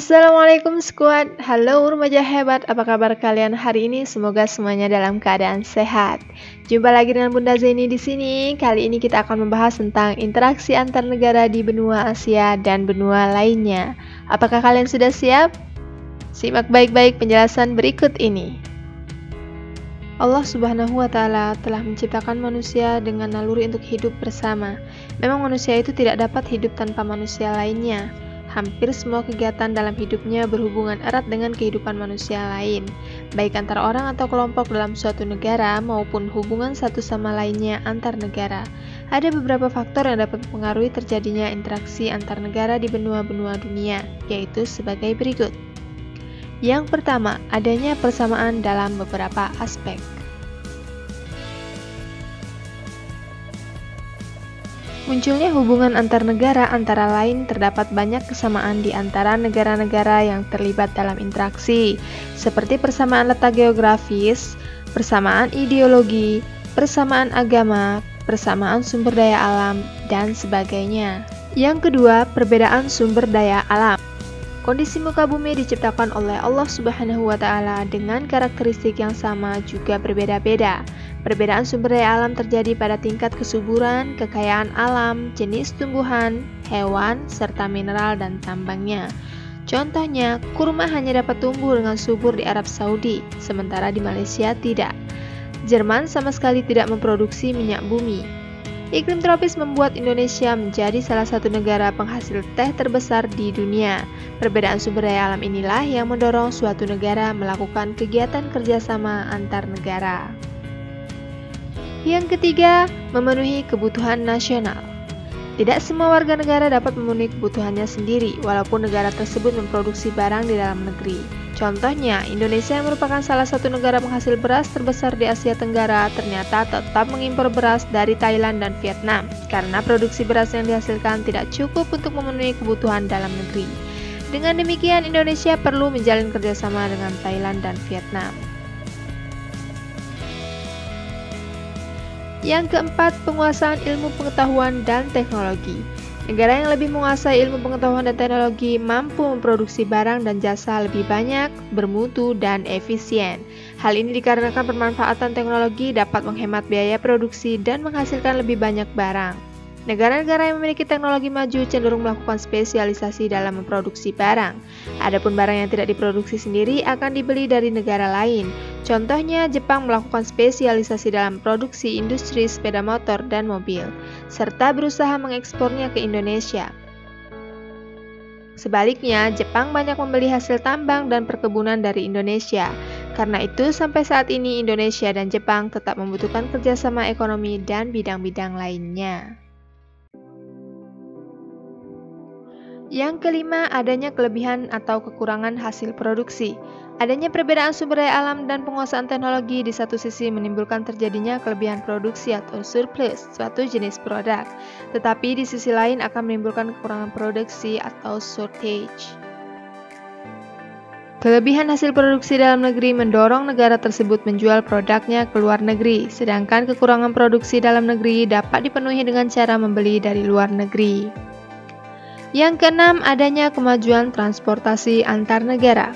Assalamualaikum squad, halo remaja hebat, apa kabar kalian hari ini? Semoga semuanya dalam keadaan sehat. Jumpa lagi dengan Bunda Zeni di sini. Kali ini kita akan membahas tentang interaksi antar negara di benua Asia dan benua lainnya. Apakah kalian sudah siap? Simak baik-baik penjelasan berikut ini. Allah Subhanahu wa Ta'ala telah menciptakan manusia dengan naluri untuk hidup bersama. Memang manusia itu tidak dapat hidup tanpa manusia lainnya. Hampir semua kegiatan dalam hidupnya berhubungan erat dengan kehidupan manusia lain, baik antar orang atau kelompok dalam suatu negara maupun hubungan satu sama lainnya antar negara. Ada beberapa faktor yang dapat mempengaruhi terjadinya interaksi antar negara di benua-benua dunia, yaitu sebagai berikut. Yang pertama, adanya persamaan dalam beberapa aspek. Munculnya hubungan antar negara antara lain terdapat banyak kesamaan di antara negara-negara yang terlibat dalam interaksi, seperti persamaan letak geografis, persamaan ideologi, persamaan agama, persamaan sumber daya alam, dan sebagainya. Yang kedua, perbedaan sumber daya alam. Kondisi muka bumi diciptakan oleh Allah Subhanahu wa Ta'ala dengan karakteristik yang sama juga berbeda-beda. Perbedaan sumber daya alam terjadi pada tingkat kesuburan, kekayaan alam, jenis tumbuhan, hewan, serta mineral dan tambangnya. Contohnya, kurma hanya dapat tumbuh dengan subur di Arab Saudi, sementara di Malaysia tidak. Jerman sama sekali tidak memproduksi minyak bumi. Iklim tropis membuat Indonesia menjadi salah satu negara penghasil teh terbesar di dunia. Perbedaan sumber daya alam inilah yang mendorong suatu negara melakukan kegiatan kerjasama antar negara. Yang ketiga, memenuhi kebutuhan nasional. Tidak semua warga negara dapat memenuhi kebutuhannya sendiri, walaupun negara tersebut memproduksi barang di dalam negeri. Contohnya, Indonesia yang merupakan salah satu negara penghasil beras terbesar di Asia Tenggara ternyata tetap mengimpor beras dari Thailand dan Vietnam karena produksi beras yang dihasilkan tidak cukup untuk memenuhi kebutuhan dalam negeri. Dengan demikian, Indonesia perlu menjalin kerjasama dengan Thailand dan Vietnam. Yang keempat, penguasaan ilmu pengetahuan dan teknologi. Negara yang lebih menguasai ilmu pengetahuan dan teknologi mampu memproduksi barang dan jasa lebih banyak, bermutu, dan efisien. Hal ini dikarenakan pemanfaatan teknologi dapat menghemat biaya produksi dan menghasilkan lebih banyak barang. Negara-negara yang memiliki teknologi maju cenderung melakukan spesialisasi dalam memproduksi barang. Adapun barang yang tidak diproduksi sendiri akan dibeli dari negara lain. Contohnya, Jepang melakukan spesialisasi dalam produksi industri sepeda motor dan mobil, serta berusaha mengekspornya ke Indonesia. Sebaliknya, Jepang banyak membeli hasil tambang dan perkebunan dari Indonesia. Karena itu, sampai saat ini Indonesia dan Jepang tetap membutuhkan kerjasama ekonomi dan bidang-bidang lainnya. Yang kelima, adanya kelebihan atau kekurangan hasil produksi. Adanya perbedaan sumber daya alam dan penguasaan teknologi di satu sisi menimbulkan terjadinya kelebihan produksi atau surplus suatu jenis produk, tetapi di sisi lain akan menimbulkan kekurangan produksi atau shortage. Kelebihan hasil produksi dalam negeri mendorong negara tersebut menjual produknya ke luar negeri, sedangkan kekurangan produksi dalam negeri dapat dipenuhi dengan cara membeli dari luar negeri. Yang keenam, adanya kemajuan transportasi antar negara.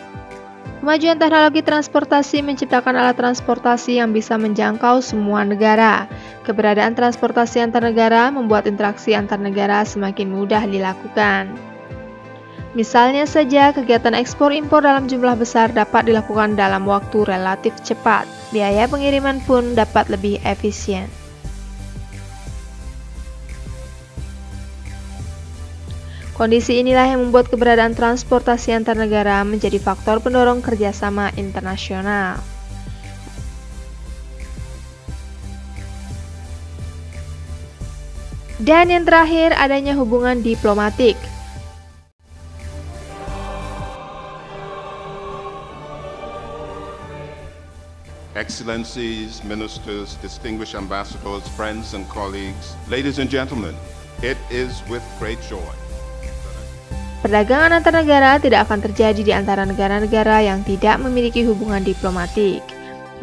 Kemajuan teknologi transportasi menciptakan alat transportasi yang bisa menjangkau semua negara. Keberadaan transportasi antar negara membuat interaksi antar negara semakin mudah dilakukan. Misalnya saja, kegiatan ekspor-impor dalam jumlah besar dapat dilakukan dalam waktu relatif cepat. Biaya pengiriman pun dapat lebih efisien. Kondisi inilah yang membuat keberadaan transportasi antar negara menjadi faktor pendorong kerjasama internasional. Dan yang terakhir, adanya hubungan diplomatik. Excellencies, ministers, distinguished ambassadors, friends and colleagues, ladies and gentlemen, it is with great joy. Perdagangan antar negara tidak akan terjadi di antara negara-negara yang tidak memiliki hubungan diplomatik.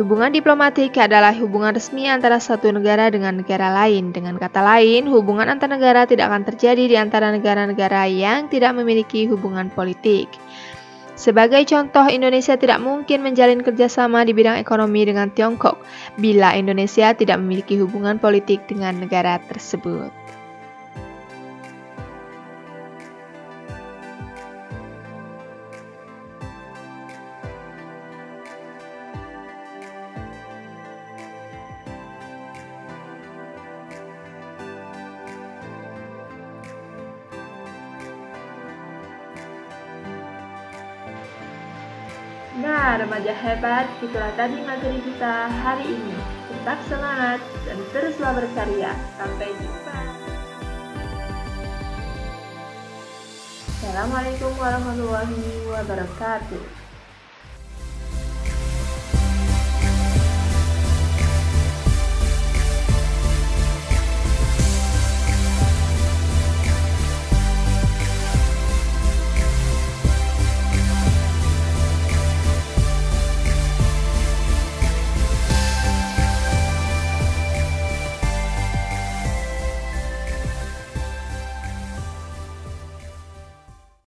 Hubungan diplomatik adalah hubungan resmi antara satu negara dengan negara lain. Dengan kata lain, hubungan antar negara tidak akan terjadi di antara negara-negara yang tidak memiliki hubungan politik. Sebagai contoh, Indonesia tidak mungkin menjalin kerjasama di bidang ekonomi dengan Tiongkok bila Indonesia tidak memiliki hubungan politik dengan negara tersebut. Nah, remaja hebat, itulah tadi materi kita hari ini. Tetap semangat dan teruslah berkarya. Sampai jumpa. Assalamualaikum warahmatullahi wabarakatuh.